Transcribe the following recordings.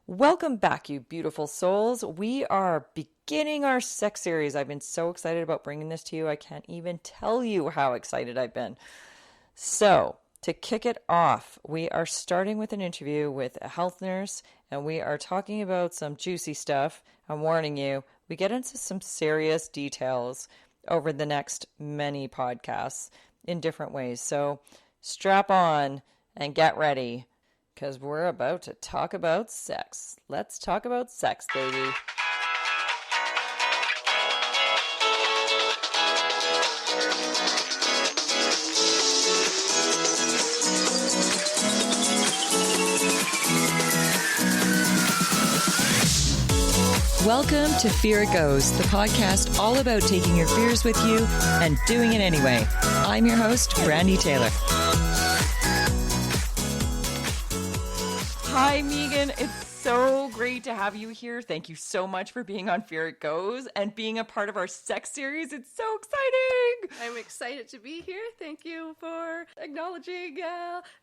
Welcome back, you beautiful souls. We are beginning our sex series. I've been so excited about bringing this to you. I can't even tell you how excited I've been. So, to kick it off, we are starting with an interview with a health nurse, and we are talking about some juicy stuff. I'm warning you, we get into some serious details over the next many podcasts in different ways. So, strap on and get ready, because we're about to talk about sex. Let's talk about sex, baby. Welcome to Fear It Goes, the podcast all about taking your fears with you and doing it anyway. I'm your host, Brandy Taylor. Hi, Megan. It's so great to have you here. Thank you so much for being on Fear It Goes and being a part of our sex series. It's so exciting. I'm excited to be here. Thank you for acknowledging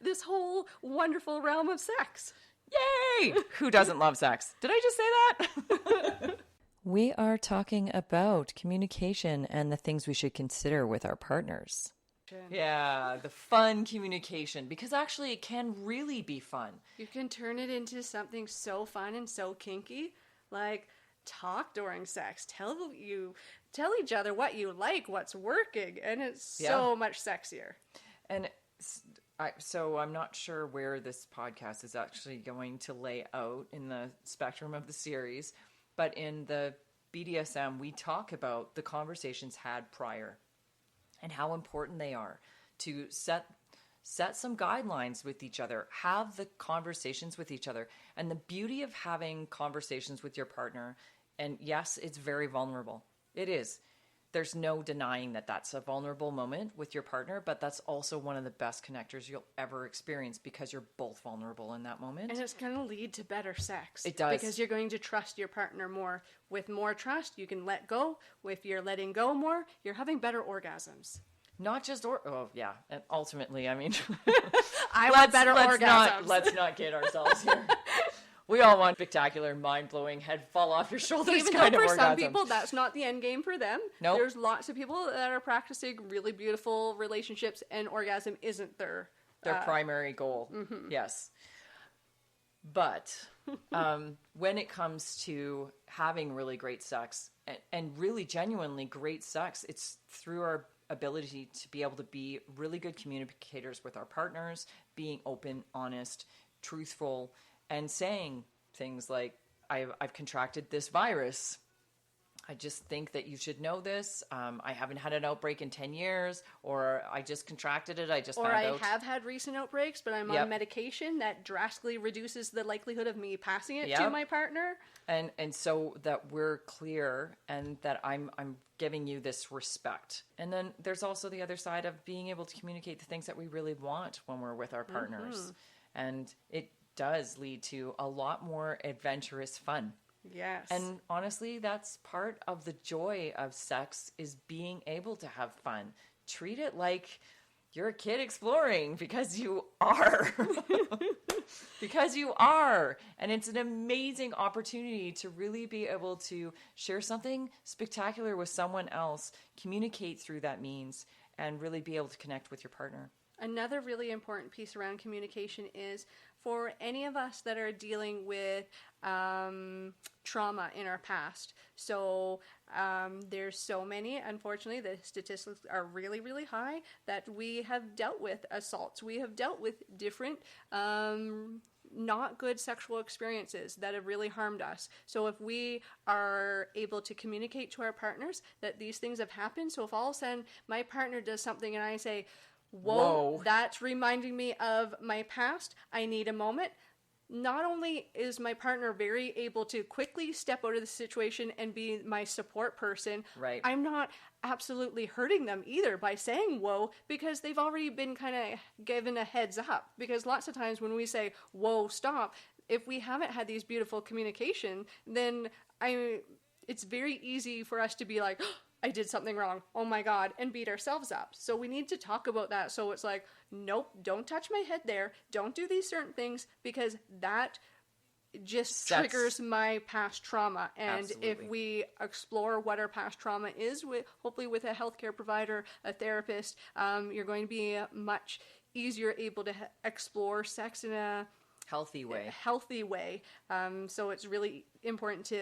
this whole wonderful realm of sex. Yay! Who doesn't love sex? Did I just say that? We are talking about communication and the things we should consider with our partners. Yeah, the fun communication, because actually it can really be fun. You can turn it into something so fun and so kinky, like talk during sex. Tell each other what you like, what's working, and it's so much sexier. And so I'm not sure where this podcast is actually going to lay out in the spectrum of the series, but in the BDSM, we talk about the conversations had prior and how important they are to set some guidelines with each other, have the conversations with each other. And the beauty of having conversations with your partner, and yes, it's very vulnerable. It is. There's no denying that that's a vulnerable moment with your partner, but that's also one of the best connectors you'll ever experience because you're both vulnerable in that moment. And it's going to lead to better sex. It does. Because you're going to trust your partner more. With more trust, you can let go. If you're letting go more, you're having better orgasms. Not just and ultimately, I mean, I want better orgasms. Let's not kid ourselves here. We all want spectacular, mind-blowing, head fall off your shoulders Even kind though of for orgasm. some people, that's not the end game for them. Nope. There's lots of people that are practicing really beautiful relationships, and orgasm isn't their primary goal. Mm-hmm. Yes. But when it comes to having really great sex, and really genuinely great sex, it's through our ability to be able to be really good communicators with our partners, being open, honest, truthful, and saying things like, I've contracted this virus. I just think that you should know this. I haven't had an outbreak in 10 years, or I just contracted it. I found out. Or I have had recent outbreaks, but I'm on medication that drastically reduces the likelihood of me passing it to my partner. And so that we're clear and that I'm giving you this respect. And then there's also the other side of being able to communicate the things that we really want when we're with our partners. Mm-hmm. And it does lead to a lot more adventurous fun. Yes. And honestly, that's part of the joy of sex, is being able to have fun. Treat it like you're a kid exploring, because you are. Because you are. And it's an amazing opportunity to really be able to share something spectacular with someone else, communicate through that means, and really be able to connect with your partner. Another really important piece around communication is for any of us that are dealing with trauma in our past. So there's so many, unfortunately, the statistics are really, really high, that we have dealt with assaults. We have dealt with different not good sexual experiences that have really harmed us. So if we are able to communicate to our partners that these things have happened, so if all of a sudden my partner does something and I say, Whoa, that's reminding me of my past, I need a moment. Not only is my partner very able to quickly step out of the situation and be my support person, right, I'm not absolutely hurting them either by saying whoa, because they've already been kind of given a heads up. Because lots of times when we say, whoa, stop, if we haven't had these beautiful communication, then it's very easy for us to be like, I did something wrong, oh my God, and beat ourselves up. So we need to talk about that. So it's like, nope, don't touch my head there. Don't do these certain things, because that just Sex. triggers my past trauma. And Absolutely. if we explore what our past trauma is, hopefully with a healthcare provider, a therapist, you're going to be much easier able to explore sex in a Healthy way. So it's really important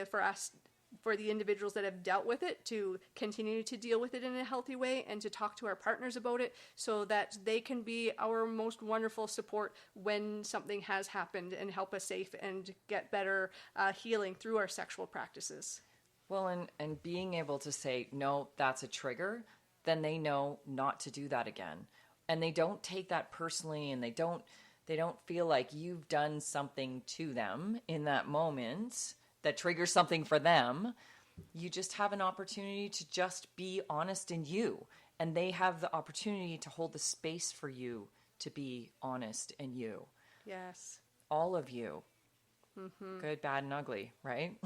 for the individuals that have dealt with it to continue to deal with it in a healthy way and to talk to our partners about it so that they can be our most wonderful support when something has happened and help us safe and get better healing through our sexual practices. Well, and being able to say, no, that's a trigger, then they know not to do that again. And they don't take that personally, and they don't feel like you've done something to them in that moment that triggers something for them. You just have an opportunity to just be honest in you. And they have the opportunity to hold the space for you to be honest in you. Yes. All of you. Mm-hmm. Good, bad, and ugly, right?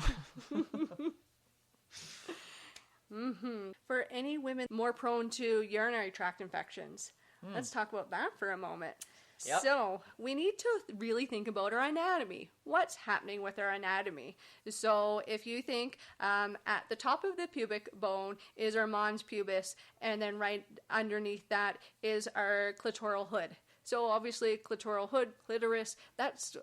Mm-hmm. For any women more prone to urinary tract infections, let's talk about that for a moment. Yep. So we need to really think about our anatomy. What's happening with our anatomy? So if you think at the top of the pubic bone is our mons pubis, and then right underneath that is our clitoral hood. So obviously clitoral hood, clitoris, that's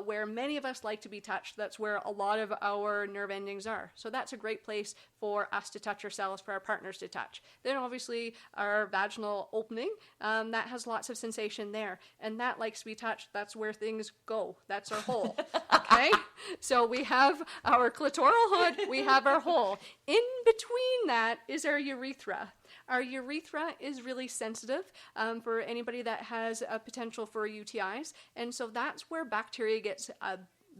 where many of us like to be touched. That's where a lot of our nerve endings are. So that's a great place for us to touch ourselves, for our partners to touch. Then obviously our vaginal opening, that has lots of sensation there. And that likes to be touched. That's where things go. That's our hole. Okay? So we have our clitoral hood, we have our hole. In between that is our urethra. Our urethra is really sensitive for anybody that has a potential for UTIs. And so that's where bacteria gets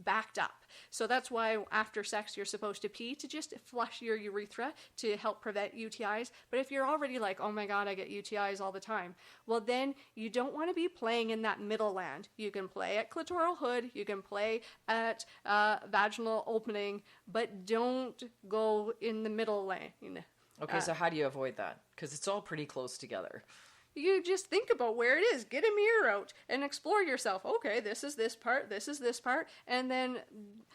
backed up. So that's why after sex you're supposed to pee, to just flush your urethra to help prevent UTIs. But if you're already like, oh my God, I get UTIs all the time, well then you don't want to be playing in that middle land. You can play at clitoral hood, you can play at vaginal opening, but don't go in the middle lane. Okay, so how do you avoid that? Because it's all pretty close together. You just think about where it is. Get a mirror out and explore yourself. Okay, this is this part, this is this part. And then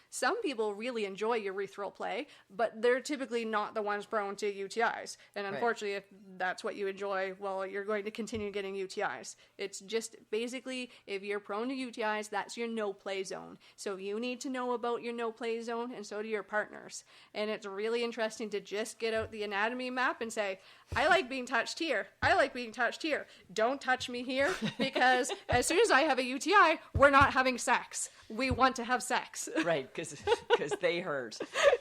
some people really enjoy urethral play, but they're typically not the ones prone to UTIs. And unfortunately, if that's what you enjoy, well, you're going to continue getting UTIs. It's just basically, if you're prone to UTIs, that's your no-play zone. So you need to know about your no-play zone, and so do your partners. And it's really interesting to just get out the anatomy map and say, I like being touched here. I like being touched here. Don't touch me here, because as soon as I have a UTI, we're not having sex. We want to have sex. Right, because they hurt.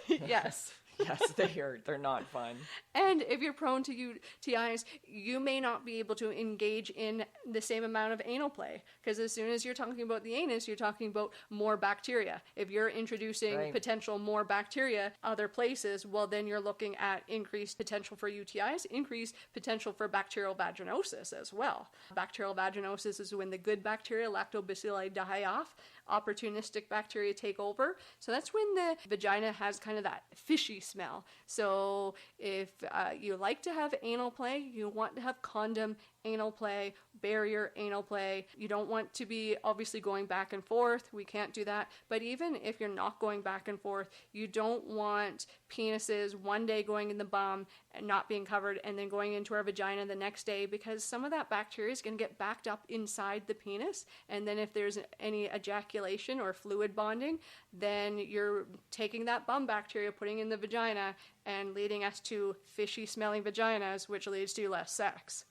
Yes. Yes, they hurt. They're not fun. And if you're prone to UTIs, you may not be able to engage in the same amount of anal play, because as soon as you're talking about the anus, you're talking about more bacteria. If you're introducing potential more bacteria other places, well, then you're looking at increased potential for UTIs, increased potential for bacterial vaginosis as well. Bacterial vaginosis is when the good bacteria, lactobacilli, die off. Opportunistic bacteria take over. So that's when the vagina has kind of that fishy smell. So if you like to have anal play, you want to have condom anal play, barrier anal play. You don't want to be obviously going back and forth. We can't do that. But even if you're not going back and forth, you don't want penises one day going in the bum and not being covered and then going into our vagina the next day, because some of that bacteria is going to get backed up inside the penis. And then if there's any ejaculation or fluid bonding, then you're taking that bum bacteria, putting in the vagina, and leading us to fishy smelling vaginas, which leads to less sex.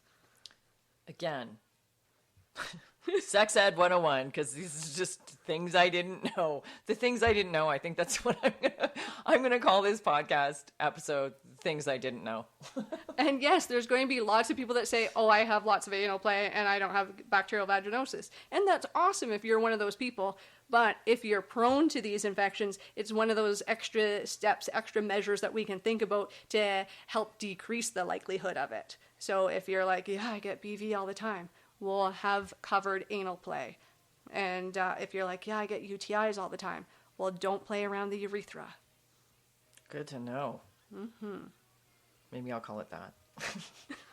Again, Sex Ed 101, because these are just things I didn't know. The things I didn't know, I think that's what I'm gonna call this podcast episode, Things I Didn't Know. And yes, there's going to be lots of people that say, oh, I have lots of anal play and I don't have bacterial vaginosis. And that's awesome if you're one of those people. But if you're prone to these infections, it's one of those extra steps, extra measures that we can think about to help decrease the likelihood of it. So if you're like, yeah, I get BV all the time, we'll have covered anal play. And if you're like, yeah, I get UTIs all the time, well, don't play around the urethra. Good to know. Mm-hmm. Maybe I'll call it that.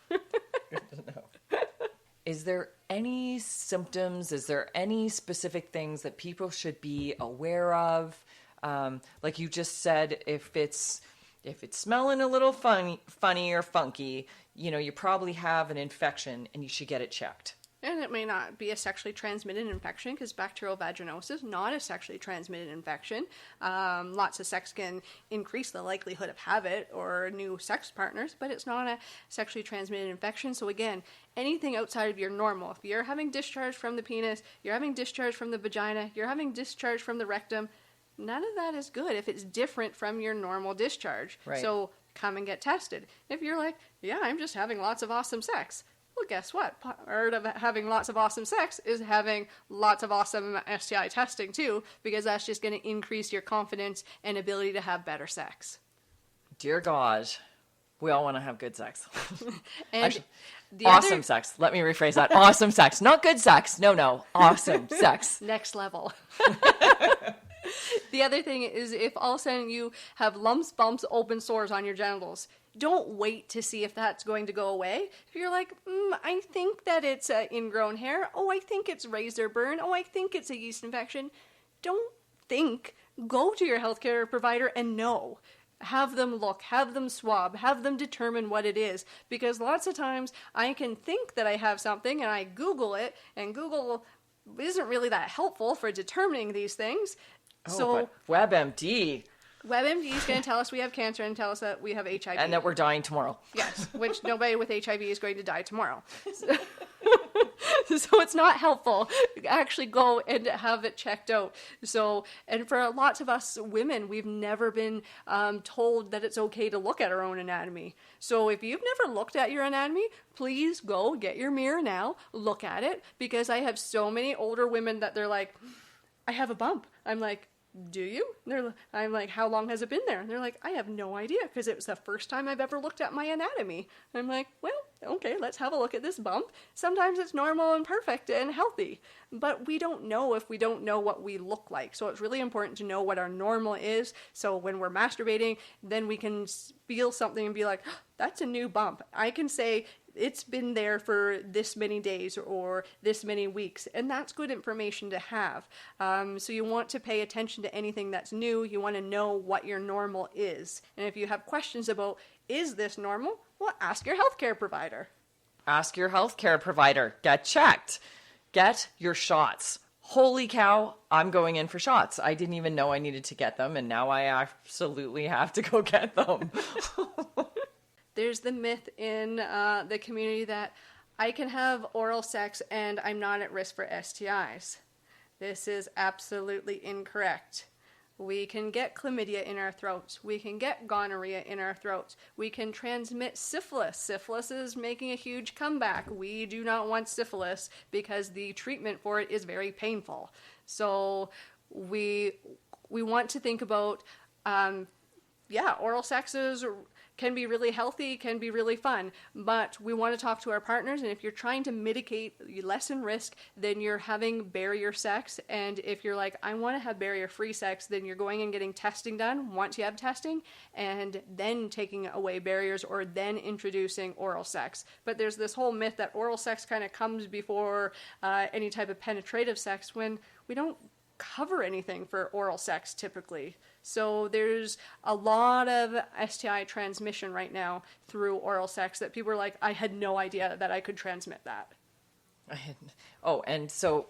Good to know. is there any symptoms? Is there any specific things that people should be aware of? Like you just said, if it's smelling a little funny or funky, you probably have an infection and you should get it checked. And it may not be a sexually transmitted infection, because bacterial vaginosis is not a sexually transmitted infection. Lots of sex can increase the likelihood of habit or new sex partners, but it's not a sexually transmitted infection. So again, anything outside of your normal, if you're having discharge from the penis, you're having discharge from the vagina, you're having discharge from the rectum, none of that is good if it's different from your normal discharge. Right. So come and get tested. If you're like, yeah, I'm just having lots of awesome sex. Well, guess what? Part of having lots of awesome sex is having lots of awesome STI testing too, because that's just going to increase your confidence and ability to have better sex. Dear God, we all want to have good sex. And Actually, awesome sex. Let me rephrase that. Awesome sex. Not good sex. No. Awesome sex. Next level. The other thing is, if all of a sudden you have lumps, bumps, open sores on your genitals, don't wait to see if that's going to go away. If you're like, I think that it's ingrown hair. Oh, I think it's razor burn. Oh, I think it's a yeast infection. Don't think. Go to your healthcare provider and know. Have them look, have them swab, have them determine what it is. Because lots of times I can think that I have something and I Google it, and Google isn't really that helpful for determining these things. But WebMD. WebMD is going to tell us we have cancer and tell us that we have HIV. And that we're dying tomorrow. Yes, which nobody with HIV is going to die tomorrow. So it's not helpful. Actually go and have it checked out. So, and for lots of us women, we've never been told that it's okay to look at our own anatomy. So if you've never looked at your anatomy, please go get your mirror now, look at it, because I have so many older women that they're like, I have a bump. I'm like, do you? I'm like, how long has it been there? And they're like, I have no idea, because it was the first time I've ever looked at my anatomy. I'm like, well, okay, let's have a look at this bump. Sometimes it's normal and perfect and healthy, but we don't know if we don't know what we look like. So it's really important to know what our normal is. So when we're masturbating, then we can feel something and be like, oh, that's a new bump. I can say, it's been there for this many days or this many weeks, and that's good information to have. So you want to pay attention to anything that's new. You want to know what your normal is. And if you have questions about, is this normal? Well, ask your healthcare provider. Ask your healthcare provider. Get checked. Get your shots. Holy cow, I'm going in for shots. I didn't even know I needed to get them, and now I absolutely have to go get them. There's the myth in the community that I can have oral sex and I'm not at risk for STIs. This is absolutely incorrect. We can get chlamydia in our throats. We can get gonorrhea in our throats. We can transmit syphilis. Syphilis is making a huge comeback. We do not want syphilis because the treatment for it is very painful. So we want to think about, oral sex can be really healthy, can be really fun, but we want to talk to our partners, and if you're trying to mitigate, lessen risk, then you're having barrier sex, and if you're like, I want to have barrier-free sex, then you're going and getting testing done once you have testing, and then taking away barriers, or then introducing oral sex. But there's this whole myth that oral sex kind of comes before any type of penetrative sex, when we don't cover anything for oral sex typically. So there's a lot of STI transmission right now through oral sex that people are like, I had no idea that I could transmit that. And so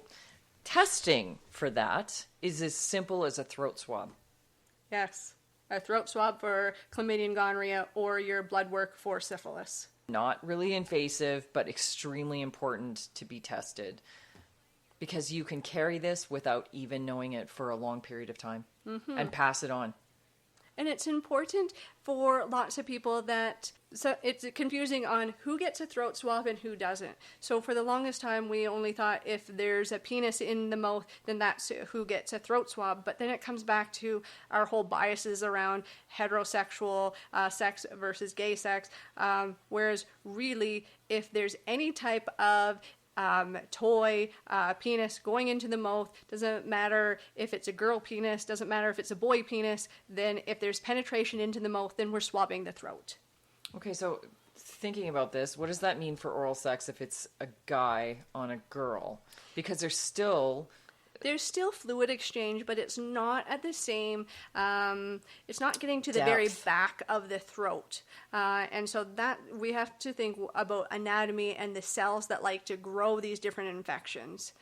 testing for that is as simple as a throat swab. Yes, a throat swab for chlamydia and gonorrhea, or your blood work for syphilis. Not really invasive, but extremely important to be tested, because you can carry this without even knowing it for a long period of time and pass it on. And it's important for lots of people so it's confusing on who gets a throat swab and who doesn't. So for the longest time, we only thought if there's a penis in the mouth, then that's who gets a throat swab. But then it comes back to our whole biases around heterosexual sex versus gay sex. Whereas really, if there's any type of toy, penis going into the mouth, doesn't matter if it's a girl penis, doesn't matter if it's a boy penis, then if there's penetration into the mouth, then we're swabbing the throat. Okay, so thinking about this, what does that mean for oral sex if it's a guy on a girl? Because there's still fluid exchange, but it's not at the same, it's not getting to the very back of the throat. And so that we have to think about anatomy and the cells that like to grow these different infections.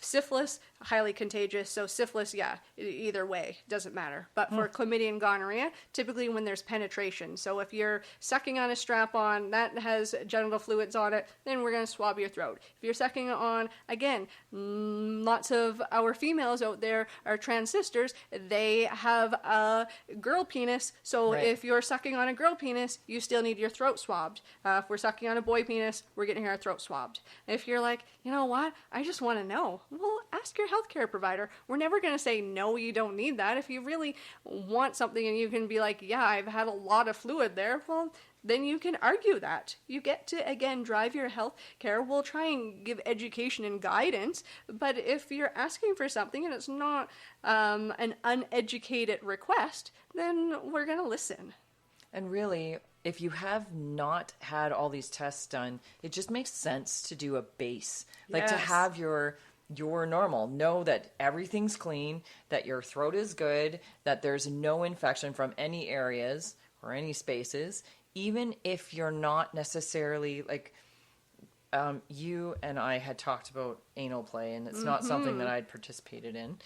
Syphilis, highly contagious. So syphilis, either way, doesn't matter. But for chlamydia and gonorrhea, typically when there's penetration. So if you're sucking on a strap-on that has genital fluids on it, then we're going to swab your throat. If you're sucking on, again, lots of our females out there are trans sisters. They have a girl penis. So if you're sucking on a girl penis, you still need your throat swabbed. If we're sucking on a boy penis, we're getting our throat swabbed. If you're like, you know what, I just want to know. Well, ask your healthcare provider. We're never going to say, no, you don't need that. If you really want something and you can be like, yeah, I've had a lot of fluid there, well, then you can argue that. You get to, again, drive your health care. We'll try and give education and guidance, but if you're asking for something and it's not an uneducated request, then we're going to listen. And really, if you have not had all these tests done, it just makes sense to do a base. Like to have your normal. Know that everything's clean, that your throat is good, that there's no infection from any areas or any spaces, even if you're not necessarily like, you and I had talked about anal play, and it's not something that I'd participated in.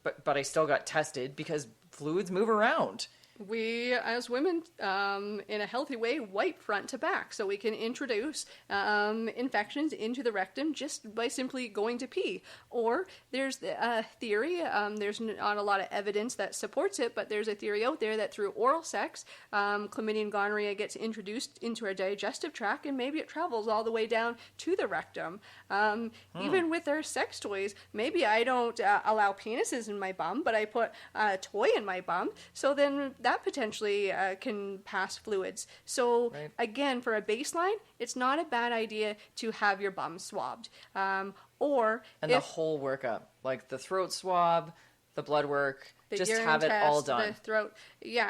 But I still got tested because fluids move around. We, as women, in a healthy way, wipe front to back. So we can introduce infections into the rectum just by simply going to pee. Or there's a theory, there's not a lot of evidence that supports it, but there's a theory out there that through oral sex, chlamydia and gonorrhea gets introduced into our digestive tract, and maybe it travels all the way down to the rectum. Even with our sex toys, maybe I don't allow penises in my bum, but I put a toy in my bum. So then that potentially can pass fluids. So again, for a baseline, it's not a bad idea to have your bum swabbed. The whole workup, like the throat swab, the blood work, just have it test, all done. The throat,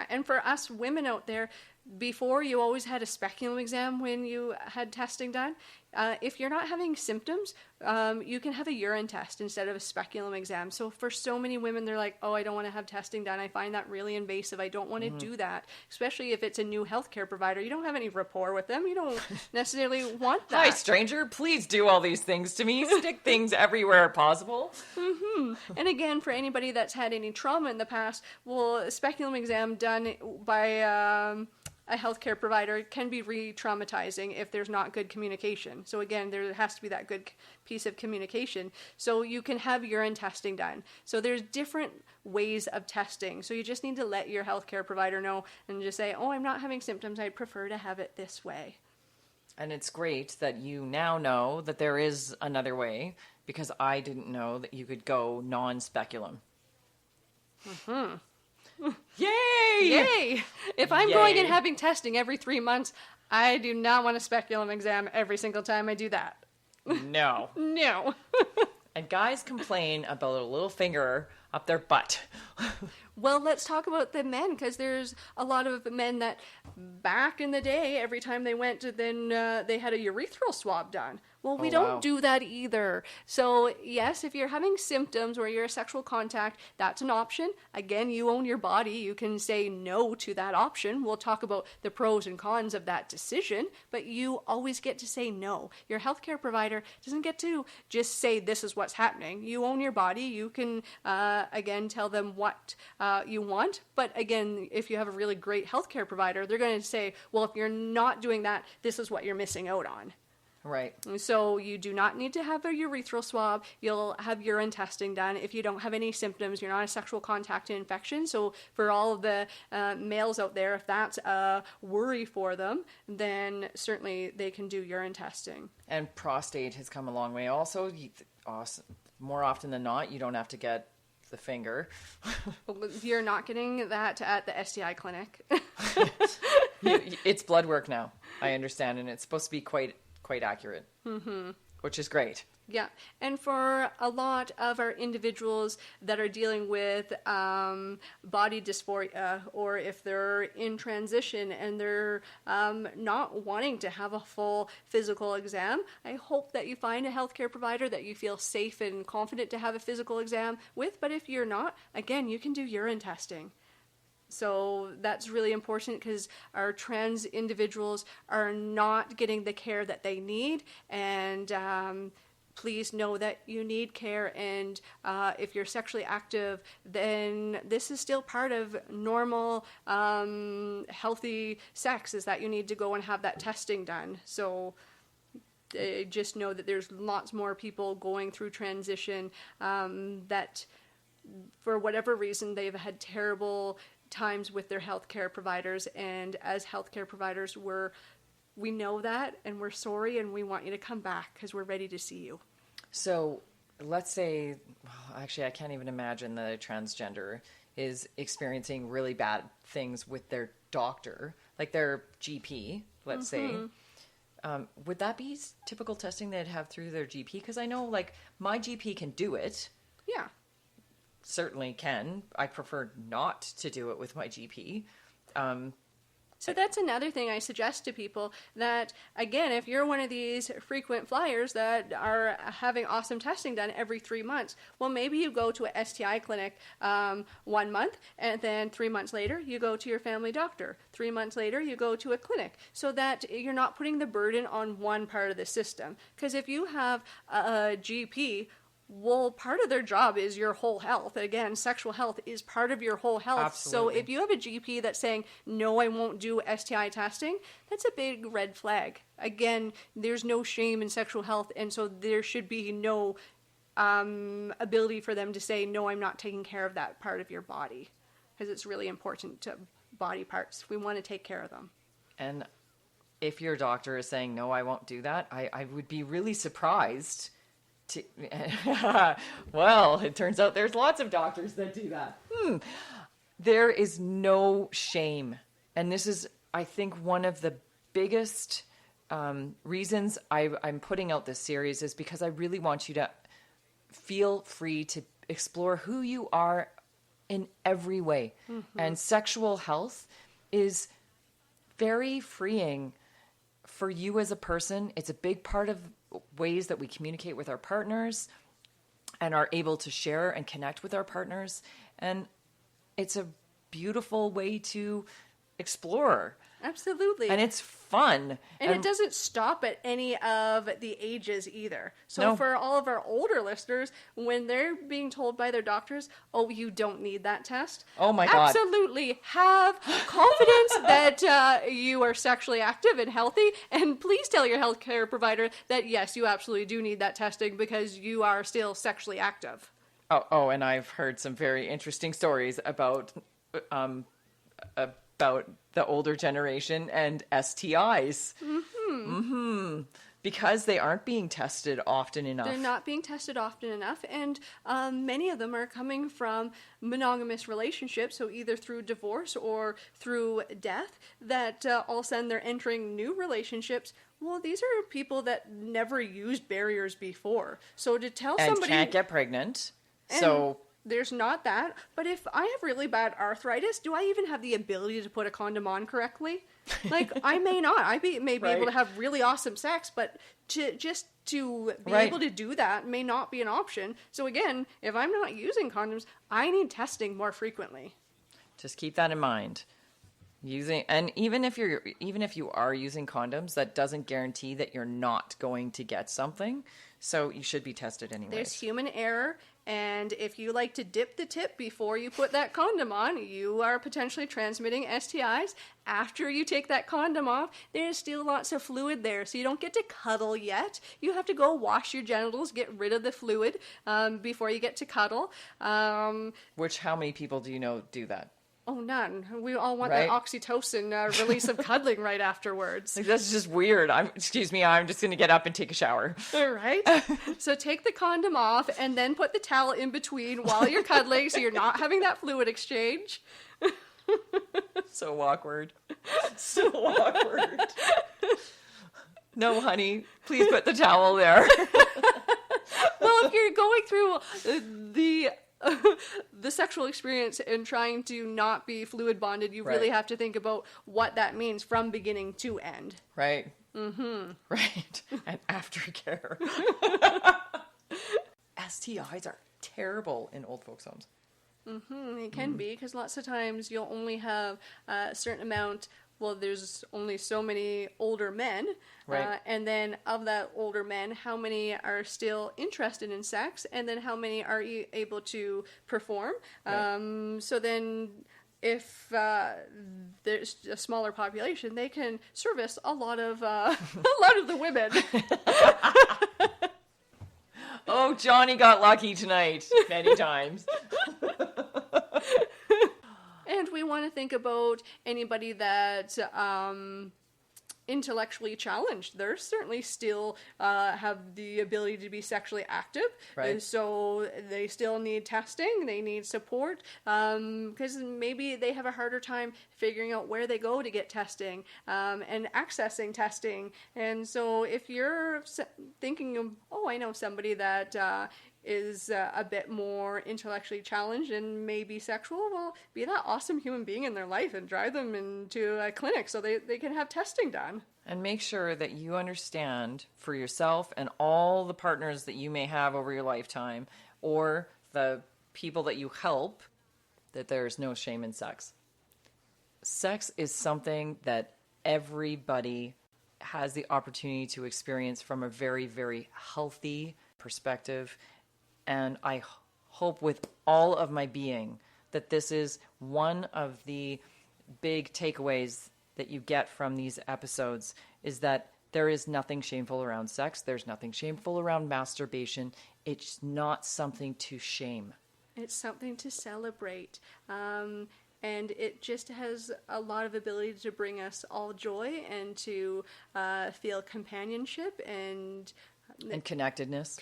and for us women out there, before you always had a speculum exam when you had testing done. If you're not having symptoms, you can have a urine test instead of a speculum exam. So for so many women, they're like, oh, I don't want to have testing done. I find that really invasive. I don't want to do that, especially if it's a new healthcare provider. You don't have any rapport with them. You don't necessarily want that. Hi, stranger. Please do all these things to me. Stick things everywhere possible. And again, for anybody that's had any trauma in the past, well, a speculum exam done by a healthcare provider can be re-traumatizing if there's not good communication. So again, there has to be that good piece of communication. So you can have urine testing done. So there's different ways of testing. So you just need to let your healthcare provider know and just say, oh, I'm not having symptoms. I'd prefer to have it this way. And it's great that you now know that there is another way, because I didn't know that you could go non-speculum. Yay! Yay! If I'm going and having testing every 3 months, I do not want a speculum exam every single time I do that. No. No. And guys complain about a little finger up their butt. Well, let's talk about the men, because there's a lot of men that back in the day, every time they went, then they had a urethral swab done. Well, we don't do that either. So, yes, if you're having symptoms or you're a sexual contact, that's an option. Again, you own your body. You can say no to that option. We'll talk about the pros and cons of that decision, but you always get to say no. Your healthcare provider doesn't get to just say this is what's happening. You own your body. You can, again, tell them what you want. But again, if you have a really great healthcare provider, they're going to say, well, if you're not doing that, this is what you're missing out on. Right. So you do not need to have a urethral swab. You'll have urine testing done. If you don't have any symptoms, you're not a sexual contact infection. So for all of the males out there, if that's a worry for them, then certainly they can do urine testing. And prostate has come a long way. Also, more often than not, you don't have to get the finger. You're not getting that at the STI clinic. It's blood work now, I understand, and it's supposed to be quite accurate, which is great. Yeah, and for a lot of our individuals that are dealing with body dysphoria, or if they're in transition and they're not wanting to have a full physical exam, I hope that you find a healthcare provider that you feel safe and confident to have a physical exam with. But if you're not, again, you can do urine testing. So that's really important because our trans individuals are not getting the care that they need, and please know that you need care, and if you're sexually active, then this is still part of normal, healthy sex, is that you need to go and have that testing done. So just know that there's lots more people going through transition that, for whatever reason, they've had terrible times with their healthcare providers, and as healthcare providers, we know that, and we're sorry, and we want you to come back because we're ready to see you. So let's say, actually, I can't even imagine the transgender is experiencing really bad things with their doctor, like their GP, let's say. Would that be typical testing they'd have through their GP? Because I know, like, my GP can do it. Yeah. Certainly can. I prefer not to do it with my GP. So that's another thing I suggest to people, that, again, if you're one of these frequent flyers that are having awesome testing done every 3 months, well, maybe you go to a STI clinic 1 month, and then 3 months later, you go to your family doctor. 3 months later, you go to a clinic, so that you're not putting the burden on one part of the system. Because if you have a GP, well, part of their job is your whole health. Again, sexual health is part of your whole health. Absolutely. So if you have a GP that's saying, no, I won't do STI testing, that's a big red flag. Again, there's no shame in sexual health, and so there should be no ability for them to say, no, I'm not taking care of that part of your body, because it's really important to body parts. We want to take care of them. And if your doctor is saying, no, I won't do that, I would be really surprised. Well, it turns out there's lots of doctors that do that. There is no shame. And this is, I think, one of the biggest reasons I'm putting out this series, is because I really want you to feel free to explore who you are in every way. And sexual health is very freeing for you as a person. It's a big part of ways that we communicate with our partners and are able to share and connect with our partners. And it's a beautiful way to explore. Absolutely. And it's fun. And it doesn't stop at any of the ages either. So for all of our older listeners, when they're being told by their doctors, oh, you don't need that test. Oh my God. Absolutely. Have confidence that you are sexually active and healthy. And please tell your healthcare provider that, yes, you absolutely do need that testing because you are still sexually active. Oh, and I've heard some very interesting stories about the older generation and STIs. Because they aren't being tested often enough. They're not being tested often enough, and many of them are coming from monogamous relationships, so either through divorce or through death, that all of a sudden they're entering new relationships. Well, these are people that never used barriers before. So to tell somebody... And can't get pregnant, so... There's not that. But if I have really bad arthritis, do I even have the ability to put a condom on correctly? Like, I may not. I may be able to have really awesome sex, but to be able to do that may not be an option. So again, if I'm not using condoms, I need testing more frequently. Just keep that in mind. Even if you are using condoms, that doesn't guarantee that you're not going to get something. So you should be tested anyway. There's human error, and if you like to dip the tip before you put that condom on, you are potentially transmitting STIs. After you take that condom off, there's still lots of fluid there, so you don't get to cuddle yet. You have to go wash your genitals, get rid of the fluid before you get to cuddle. Which, how many people do you know do that? Oh, none. We all want that oxytocin release of cuddling right afterwards. Like, that's just weird. I'm just going to get up and take a shower. All right. So take the condom off and then put the towel in between while you're cuddling so you're not having that fluid exchange. So awkward. So awkward. No, honey, please put the towel there. if you're going through the sexual experience and trying to not be fluid bonded, you really have to think about what that means from beginning to end. Right. Mm-hmm. Right. And aftercare. STIs are terrible in old folks' homes. Mm-hmm. It can be, because lots of times you'll only have a certain amount. Well, there's only so many older men, right? And then of that older men, how many are still interested in sex, and then how many are able to perform? Right. So then, if there's a smaller population, they can service a lot of a lot of the women. Oh, Johnny got lucky tonight many times. And we want to think about anybody that's intellectually challenged. They're certainly still have the ability to be sexually active. Right. So they still need testing. They need support, because maybe they have a harder time figuring out where they go to get testing and accessing testing. And so if you're thinking of, oh, I know somebody that is a bit more intellectually challenged and maybe sexual, well, be that awesome human being in their life and drive them into a clinic so they can have testing done. And make sure that you understand for yourself and all the partners that you may have over your lifetime, or the people that you help, that there's no shame in sex. Sex is something that everybody has the opportunity to experience from a very, very healthy perspective. And I hope with all of my being that this is one of the big takeaways that you get from these episodes, is that there is nothing shameful around sex. There's nothing shameful around masturbation. It's not something to shame. It's something to celebrate. And it just has a lot of ability to bring us all joy and to feel companionship and connectedness.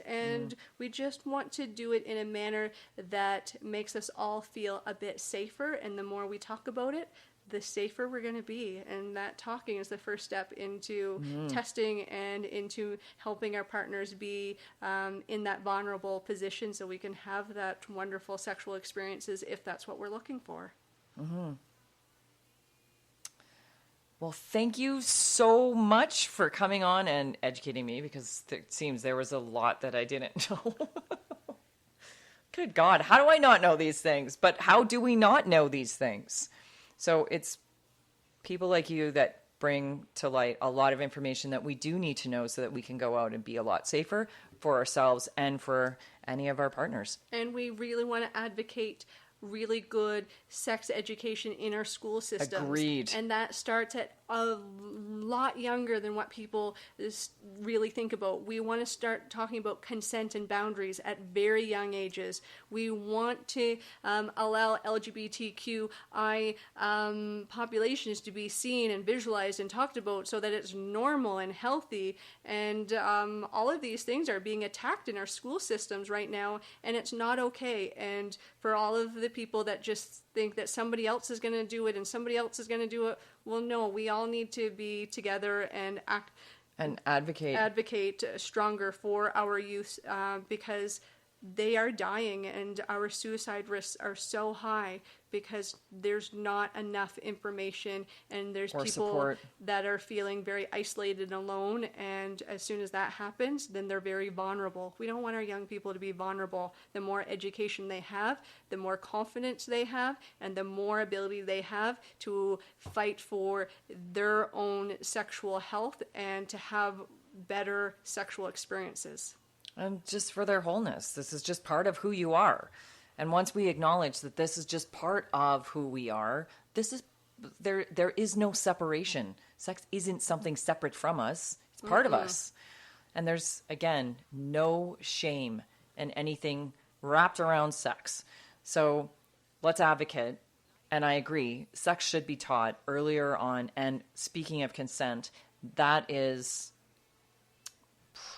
And we just want to do it in a manner that makes us all feel a bit safer, and the more we talk about it, the safer we're going to be. And that talking is the first step into testing and into helping our partners be in that vulnerable position so we can have that wonderful sexual experiences if that's what we're looking for. Mm-hmm. Well, thank you so much for coming on and educating me, because it seems there was a lot that I didn't know. Good God, how do I not know these things? But how do we not know these things? So it's people like you that bring to light a lot of information that we do need to know so that we can go out and be a lot safer for ourselves and for any of our partners. And we really want to advocate really good sex education in our school systems. Agreed. And that starts at a lot younger than what people really think about. We want to start talking about consent and boundaries at very young ages. We want to allow LGBTQI populations to be seen and visualized and talked about so that it's normal and healthy. And all of these things are being attacked in our school systems right now, and it's not okay. And for all of the people that just think that somebody else is going to do it and somebody else is going to do it, well, no, we all need to be together and act and advocate stronger for our youth, because they are dying and our suicide risks are so high because there's not enough information, and there's people support that are feeling very isolated and alone, and as soon as that happens, then they're very vulnerable. We don't want our young people to be vulnerable. The more education they have, the more confidence they have, and the more ability they have to fight for their own sexual health and to have better sexual experiences. And just for their wholeness. This is just part of who you are. And once we acknowledge that this is just part of who we are, there is no separation. Sex isn't something separate from us. It's part of us. And there's, again, no shame in anything wrapped around sex. So let's advocate. And I agree, sex should be taught earlier on. And speaking of consent, that is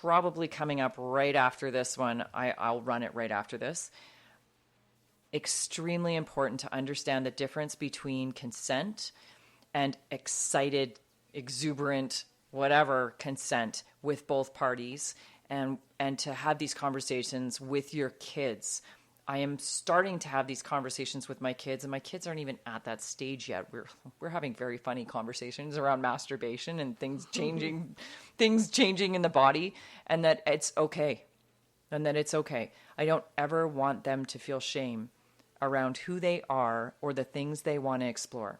probably coming up right after this one. I'll run it right after this. Extremely important to understand the difference between consent and excited, exuberant, whatever consent with both parties. and to have these conversations with your kids. I am starting to have these conversations with my kids, and my kids aren't even at that stage yet. We're having very funny conversations around masturbation and things changing in the body, and that it's okay. I don't ever want them to feel shame around who they are or the things they want to explore.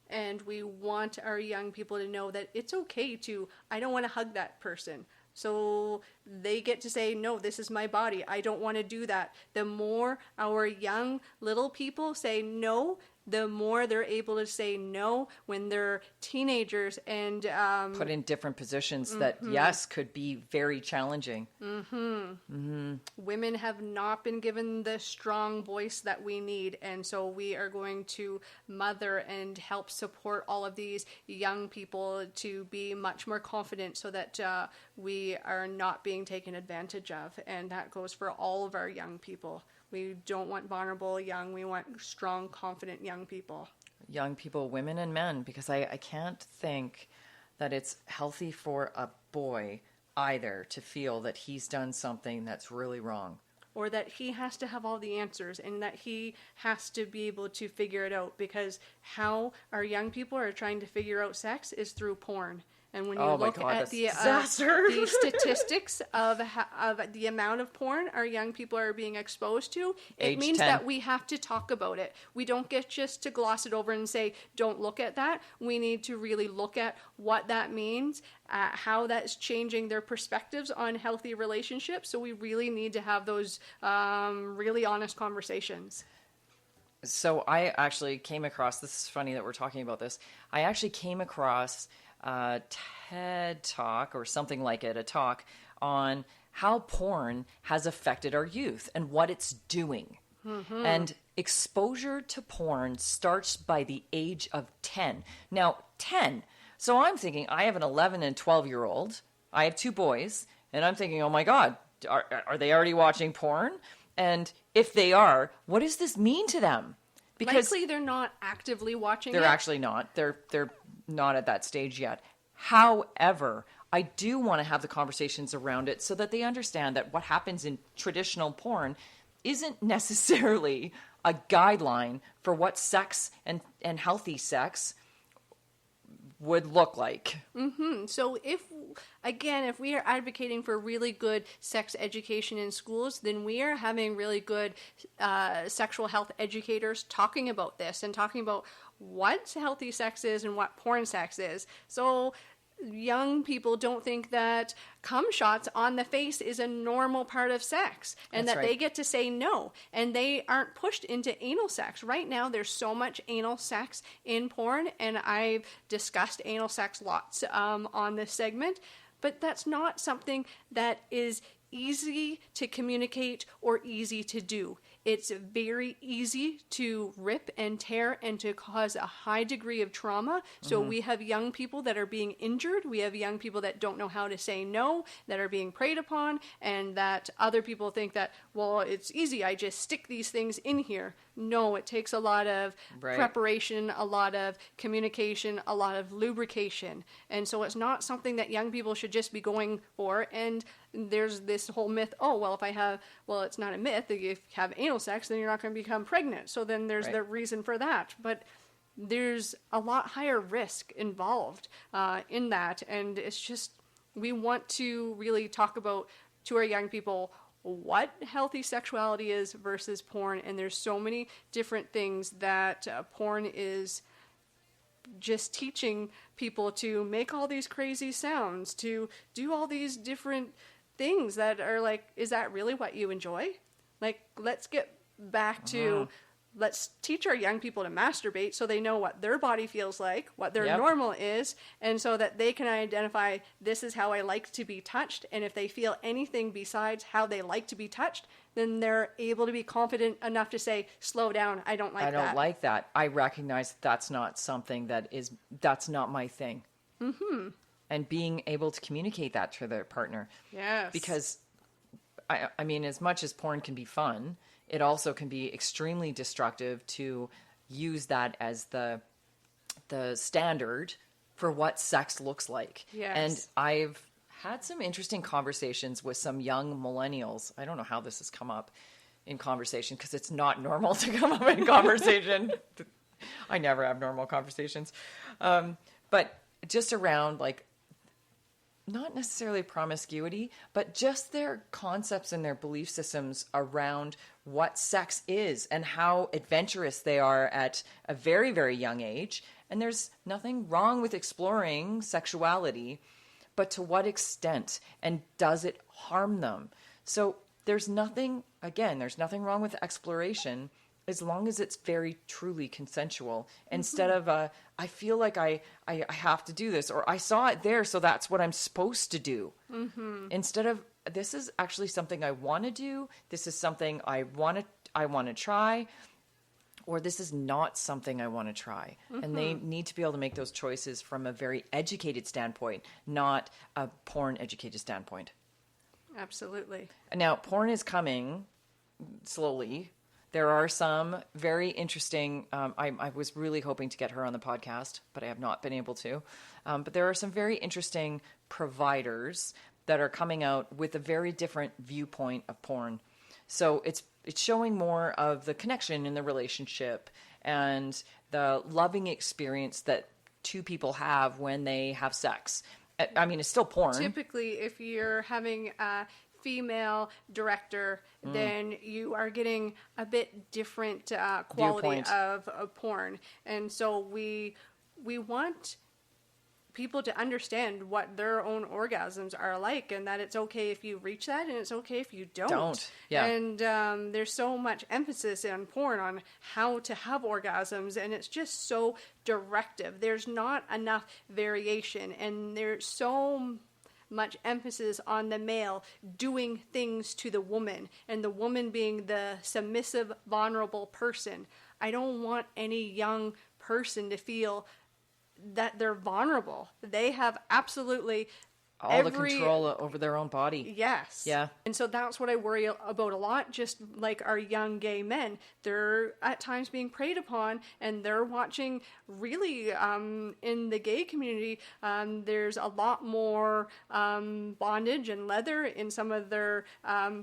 And we want our young people to know that it's okay to, I don't want to hug that person. So they get to say, no, this is my body. I don't want to do that. The more our young little people say no, the more they're able to say no when they're teenagers and put in different positions that, yes, could be very challenging. Women have not been given the strong voice that we need, and so we are going to mother and help support all of these young people to be much more confident so that we are not being taken advantage of, and that goes for all of our young people. We don't want vulnerable young. We want strong, confident young people. Young people, women and men, because I can't think that it's healthy for a boy either to feel that he's done something that's really wrong. Or that he has to have all the answers and that he has to be able to figure it out, because how our young people are trying to figure out sex is through porn. And when you look at the statistics of the amount of porn our young people are being exposed to, it means 10. That we have to talk about it. We don't get just to gloss it over and say, don't look at that. We need to really look at what that means, how that's changing their perspectives on healthy relationships. So we really need to have those really honest conversations. So I actually came across, this is funny that we're talking about this, I actually came across TED Talk or something like it, a talk on how porn has affected our youth and what it's doing. And exposure to porn starts by the age of 10. Now, 10. So I'm thinking, I have an 11 and 12-year-old. I have two boys. And I'm thinking, oh my God, are they already watching porn? And if they are, what does this mean to them? Because likely they're not actively watching They're actually not. They're not at that stage yet. However, I do want to have the conversations around it so that they understand that what happens in traditional porn isn't necessarily a guideline for what sex and healthy sex would look like. So if we are advocating for really good sex education in schools, then we are having really good sexual health educators talking about this and talking about what healthy sex is and what porn sex is. So young people don't think that cum shots on the face is a normal part of sex and That's that right. they get to say no, and they aren't pushed into anal sex. Right now there's so much anal sex in porn, and I've discussed anal sex lots on this segment, but that's not something that is easy to communicate or easy to do. It's very easy to rip and tear and to cause a high degree of trauma. So we have young people that are being injured. We have young people that don't know how to say no, that are being preyed upon, and that other people think that, well, it's easy. I just stick these things in here. No, it takes a lot of preparation, a lot of communication, a lot of lubrication. And so it's not something that young people should just be going for. And there's this whole myth, it's not a myth. If you have anal sex, then you're not going to become pregnant. So then there's the reason for that. But there's a lot higher risk involved in that. And it's just, we want to really talk about to our young people what healthy sexuality is versus porn. And there's so many different things that porn is just teaching people to make all these crazy sounds, to do all these different things that are like, is that really what you enjoy? Like, let's get back to, let's teach our young people to masturbate so they know what their body feels like, what their normal is, and so that they can identify, this is how I like to be touched, and if they feel anything besides how they like to be touched, then they're able to be confident enough to say, slow down, I don't like that. I don't like that. I recognize that's not something that's not my thing. And being able to communicate that to their partner. Yes. Because, I mean, as much as porn can be fun, it also can be extremely destructive to use that as the standard for what sex looks like. Yes. And I've had some interesting conversations with some young millennials. I don't know how this has come up in conversation because it's not normal to come up in conversation. I never have normal conversations. But just around like, not necessarily promiscuity, but just their concepts and their belief systems around what sex is and how adventurous they are at a very, very young age. And there's nothing wrong with exploring sexuality, but to what extent, and does it harm them? So there's nothing wrong with exploration as long as it's very truly consensual, instead of I feel like I have to do this, or I saw it there, so that's what I'm supposed to do. Instead of, this is actually something I want to do, this is something I want to try, or this is not something I want to try. And they need to be able to make those choices from a very educated standpoint, not a porn educated standpoint. Absolutely. Now, porn is coming slowly. There are some very interesting, I was really hoping to get her on the podcast, but I have not been able to. But there are some very interesting providers that are coming out with a very different viewpoint of porn. So it's showing more of the connection in the relationship and the loving experience that two people have when they have sex. I mean, it's still porn. Typically, if you're having a female director, then you are getting a bit different quality Viewpoint. of porn. And so we want people to understand what their own orgasms are like, and that it's okay if you reach that and it's okay if you don't. Yeah. And there's so much emphasis in porn on how to have orgasms, and it's just so directive. There's not enough variation, and there's so much emphasis on the male doing things to the woman, and the woman being the submissive, vulnerable person. I don't want any young person to feel that they're vulnerable. They have absolutely all the control over their own body. Yes. Yeah. And so that's what I worry about a lot, just like our young gay men. They're at times being preyed upon, and they're watching really, in the gay community, there's a lot more bondage and leather in some of their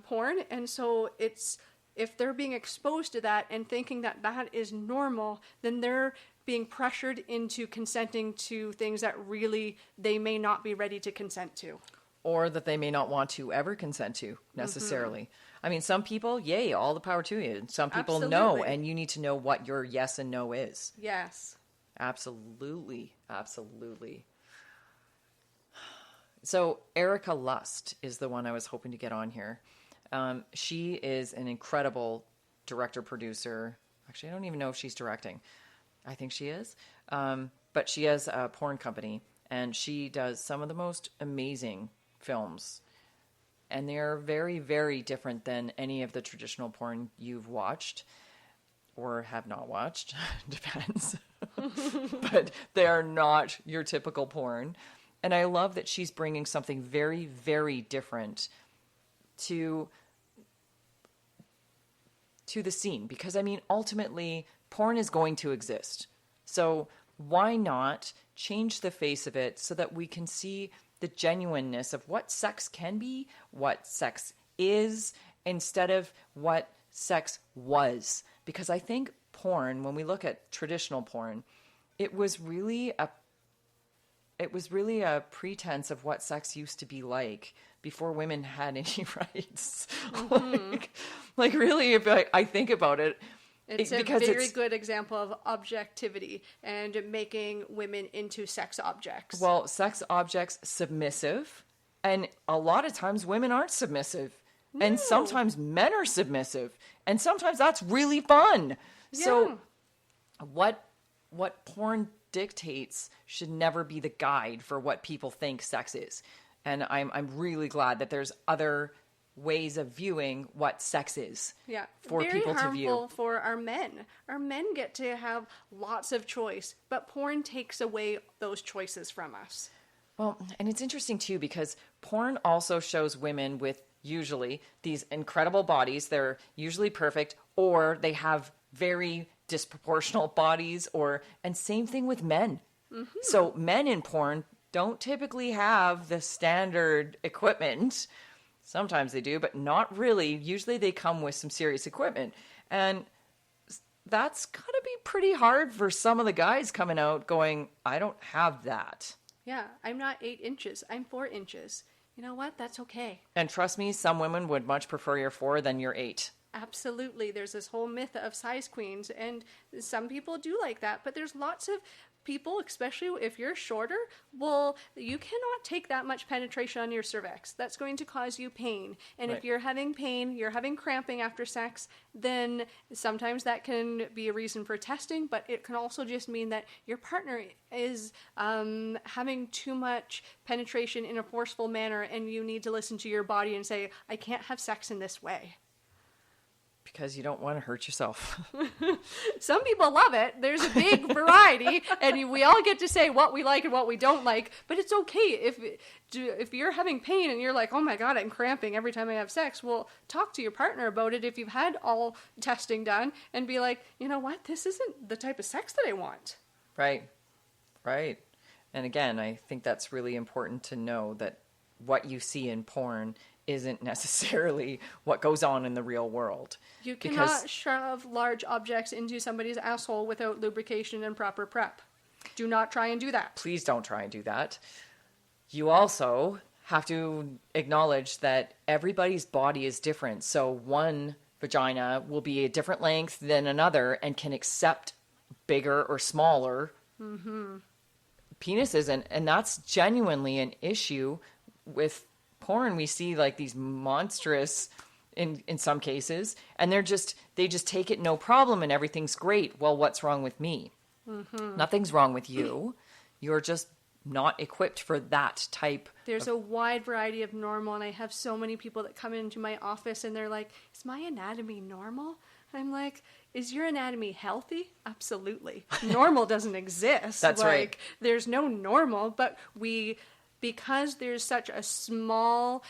porn. And so if they're being exposed to that and thinking that that is normal, then they're being pressured into consenting to things that really they may not be ready to consent to. Or that they may not want to ever consent to, necessarily. I mean, some people, yay, all the power to you. Some people, no, Absolutely. and you need to know what your yes and no is. Yes. Absolutely. Absolutely. So Erica Lust is the one I was hoping to get on here. She is an incredible director-producer. Actually, I don't even know if she's directing. I think she is. But she has a porn company, and she does some of the most amazing films. And they're very, very different than any of the traditional porn you've watched or have not watched. Depends. But they are not your typical porn. And I love that she's bringing something very, very different to the scene. Because, I mean, ultimately, porn is going to exist. So why not change the face of it so that we can see the genuineness of what sex can be, what sex is, instead of what sex was. Because I think porn, when we look at traditional porn, it was really a pretense of what sex used to be like before women had any rights. Like really, if I think about it, It's a very good example of objectivity and making women into sex objects. Well, sex objects, submissive, and a lot of times women aren't submissive. No. And sometimes men are submissive, and sometimes that's really fun. Yeah. So what porn dictates should never be the guide for what people think sex is. And I'm really glad that there's other ways of viewing what sex is for people to view. Very harmful for our men. Our men get to have lots of choice, but porn takes away those choices from us. Well, and it's interesting too, because porn also shows women with usually these incredible bodies. They're usually perfect, or they have very disproportional bodies, and same thing with men. Mm-hmm. So men in porn don't typically have the standard equipment. Sometimes they do, but not really. Usually they come with some serious equipment. And that's gotta be pretty hard for some of the guys coming out going, I don't have that. Yeah, I'm not 8 inches. I'm 4 inches. You know what? That's okay. And trust me, some women would much prefer your 4 than your 8. Absolutely. There's this whole myth of size queens, and some people do like that, but there's lots of people, especially if you're shorter, well, you cannot take that much penetration on your cervix. That's going to cause you pain. And Right. if you're having pain, you're having cramping after sex, then sometimes that can be a reason for testing, but it can also just mean that your partner is having too much penetration in a forceful manner, and you need to listen to your body and say, I can't have sex in this way. Because you don't want to hurt yourself. Some people love it. There's a big variety, and we all get to say what we like and what we don't like. But it's okay if you're having pain and you're like, oh my God, I'm cramping every time I have sex. Well, talk to your partner about it if you've had all testing done, and be like, you know what, this isn't the type of sex that I want. Right. Right. And again, I think that's really important to know that what you see in porn isn't necessarily what goes on in the real world. You cannot shove large objects into somebody's asshole without lubrication and proper prep. Do not try and do that. Please don't try and do that. You also have to acknowledge that everybody's body is different. So one vagina will be a different length than another and can accept bigger or smaller penises. And that's genuinely an issue with porn. We see like these monstrous in some cases, and they just take it no problem and everything's great. Well, what's wrong with me? Nothing's wrong with you. You're just not equipped for that type. There's a wide variety of normal, and I have so many people that come into my office and they're like, is my anatomy normal? I'm like, is your anatomy healthy? Absolutely. Normal doesn't exist. That's right. There's no normal, but because there's such a small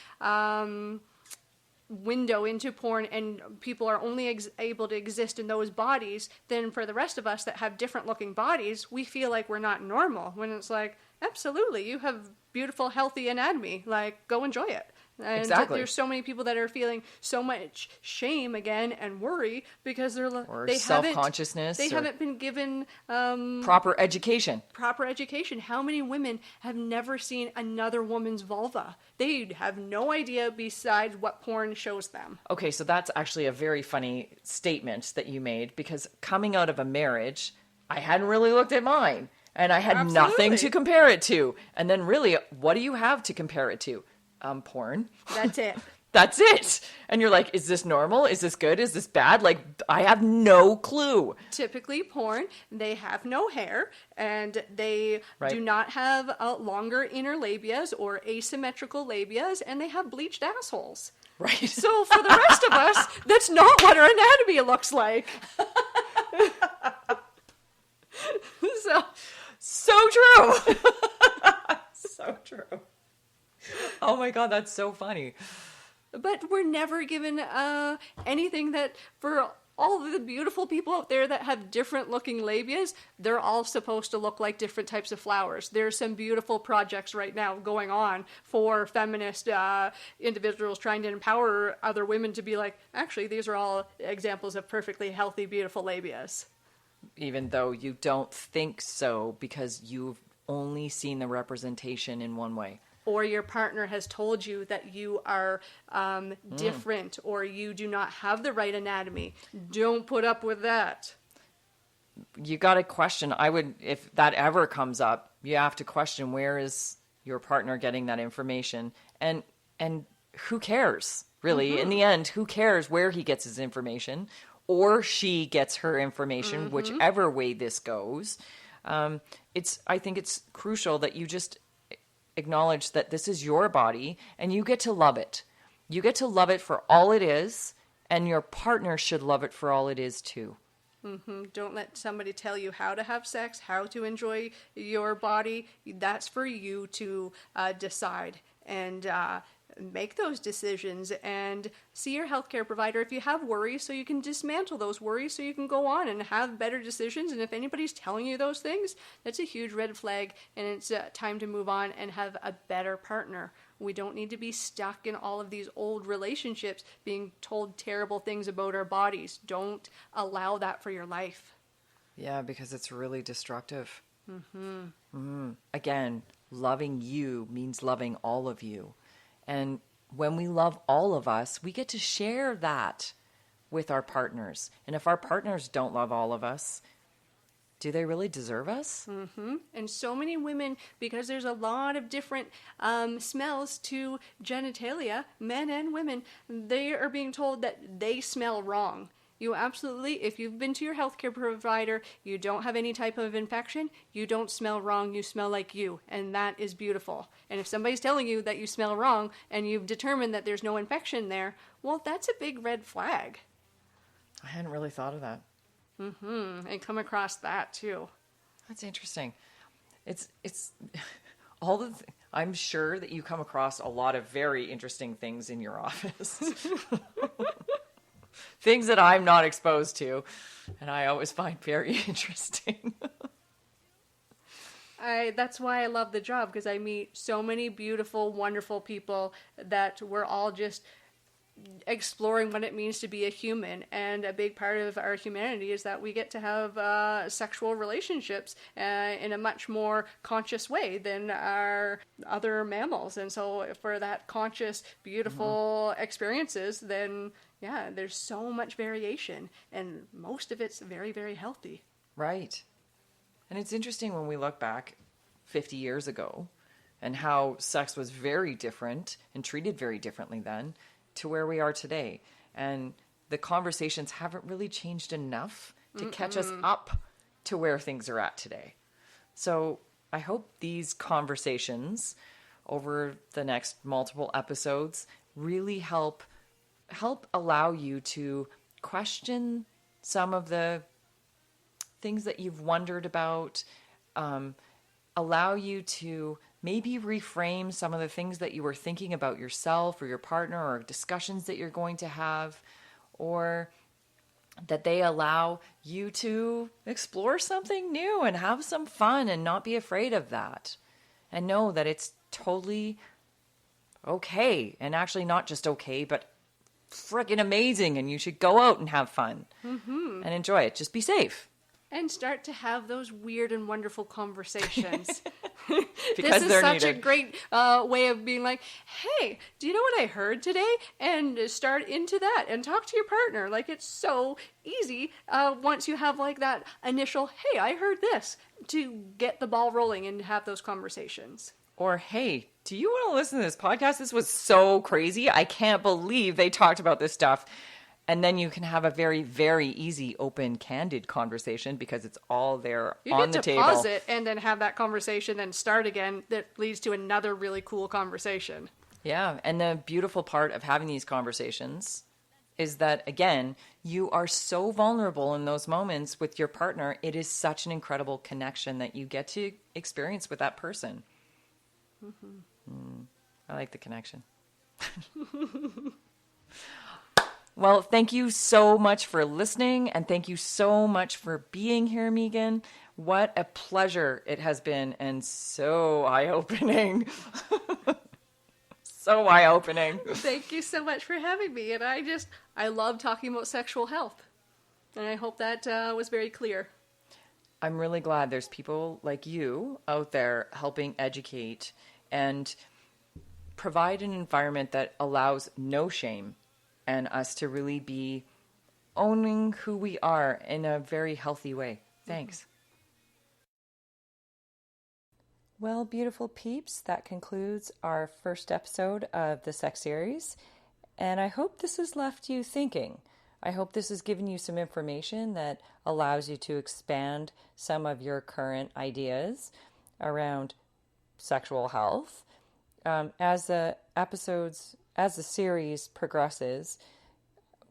window into porn, and people are only able to exist in those bodies, then for the rest of us that have different looking bodies, we feel like we're not normal, when it's like, absolutely, you have beautiful, healthy anatomy. Like, go enjoy it. And Exactly. there's so many people that are feeling so much shame again and worry because they self-consciousness. They haven't been given proper education. Proper education. How many women have never seen another woman's vulva? They have no idea besides what porn shows them. Okay, so that's actually a very funny statement that you made, because coming out of a marriage, I hadn't really looked at mine, and I had nothing to compare it to. And then really, what do you have to compare it to? Porn. That's it. That's it. And you're like, is this normal? Is this good? Is this bad? Like, I have no clue. Typically porn, they have no hair, and they Right. do not have longer inner labias or asymmetrical labias, and they have bleached assholes. Right. So for the rest of us, that's not what our anatomy looks like. So true. So true. Oh my God, that's so funny. But we're never given anything that, for all of the beautiful people out there that have different looking labias, they're all supposed to look like different types of flowers. There's some beautiful projects right now going on for feminist individuals trying to empower other women to be like, actually, these are all examples of perfectly healthy, beautiful labias. Even though you don't think so, because you've only seen the representation in one way. Or your partner has told you that you are different, or you do not have the right anatomy. Don't put up with that. You got to question. If that ever comes up, you have to question, where is your partner getting that information? And who cares, really? In the end, who cares where he gets his information, or she gets her information, whichever way this goes. I think it's crucial that you just acknowledge that this is your body and you get to love it. You get to love it for all it is, and your partner should love it for all it is too. Don't let somebody tell you how to have sex, how to enjoy your body. That's for you to decide. And make those decisions and see your healthcare provider if you have worries, so you can dismantle those worries, so you can go on and have better decisions. And if anybody's telling you those things, that's a huge red flag, and it's time to move on and have a better partner. We don't need to be stuck in all of these old relationships being told terrible things about our bodies. Don't allow that for your life. Yeah, because it's really destructive. Again, loving you means loving all of you. And when we love all of us, we get to share that with our partners. And if our partners don't love all of us, do they really deserve us? And so many women, because there's a lot of different smells to genitalia, men and women, they are being told that they smell wrong. You absolutely, if you've been to your healthcare provider, you don't have any type of infection, you don't smell wrong, you smell like you, and that is beautiful. And if somebody's telling you that you smell wrong and you've determined that there's no infection there, well, that's a big red flag. I hadn't really thought of that. And come across that too. That's interesting. It's all the. I'm sure that you come across a lot of very interesting things in your office. Things that I'm not exposed to, and I always find very interesting. That's why I love the job, because I meet so many beautiful, wonderful people that we're all just exploring what it means to be a human. And a big part of our humanity is that we get to have sexual relationships in a much more conscious way than our other mammals. And so for that conscious, beautiful experiences, then yeah, there's so much variation, and most of it's very, very healthy. Right. And it's interesting when we look back 50 years ago and how sex was very different and treated very differently then to where we are today. And the conversations haven't really changed enough to catch us up to where things are at today. So I hope these conversations over the next multiple episodes really help allow you to question some of the things that you've wondered about, allow you to maybe reframe some of the things that you were thinking about yourself or your partner, or discussions that you're going to have, or that they allow you to explore something new and have some fun and not be afraid of that. And know that it's totally okay, and actually not just okay, but freaking amazing, and you should go out and have fun and enjoy it. Just be safe. And start to have those weird and wonderful conversations. Because this is they're such needed. a great way of being like, hey, do you know what I heard today? And start into that and talk to your partner. Like, it's so easy once you have like that initial, hey, I heard this, to get the ball rolling and have those conversations. Or, hey, do you want to listen to this podcast? This was so crazy. I can't believe they talked about this stuff. And then you can have a very, very easy, open, candid conversation because it's all there on the table. You get to pause it and then have that conversation and start again. That leads to another really cool conversation. Yeah. And the beautiful part of having these conversations is that, again, you are so vulnerable in those moments with your partner. It is such an incredible connection that you get to experience with that person. I like the connection. Well, thank you so much for listening, and thank you so much for being here, Megan. What a pleasure it has been, and so eye-opening. So eye-opening. Thank you so much for having me, and I love talking about sexual health, and I hope that was very clear. I'm really glad there's people like you out there helping educate and provide an environment that allows no shame, and us to really be owning who we are in a very healthy way. Thanks. Well, beautiful peeps, that concludes our first episode of the Sex Series. And I hope this has left you thinking. I hope this has given you some information that allows you to expand some of your current ideas around sexual health. As the series progresses,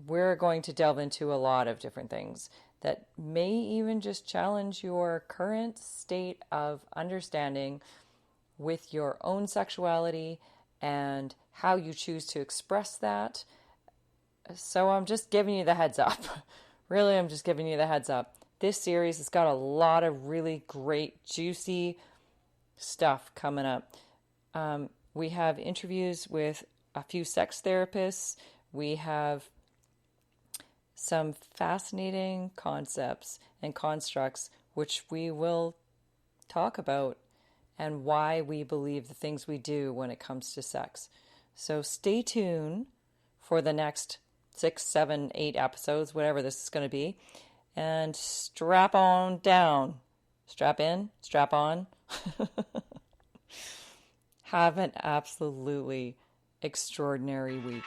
we're going to delve into a lot of different things that may even just challenge your current state of understanding with your own sexuality and how you choose to express that. So I'm just giving you the heads up. Really, I'm just giving you the heads up. This series has got a lot of really great, juicy stuff coming up. We have interviews with a few sex therapists. We have some fascinating concepts and constructs which we will talk about, and why we believe the things we do when it comes to sex. So stay tuned for the next 6, 7, 8 episodes, whatever this is going to be. And strap on down. Strap in, strap on. Have an absolutely extraordinary week.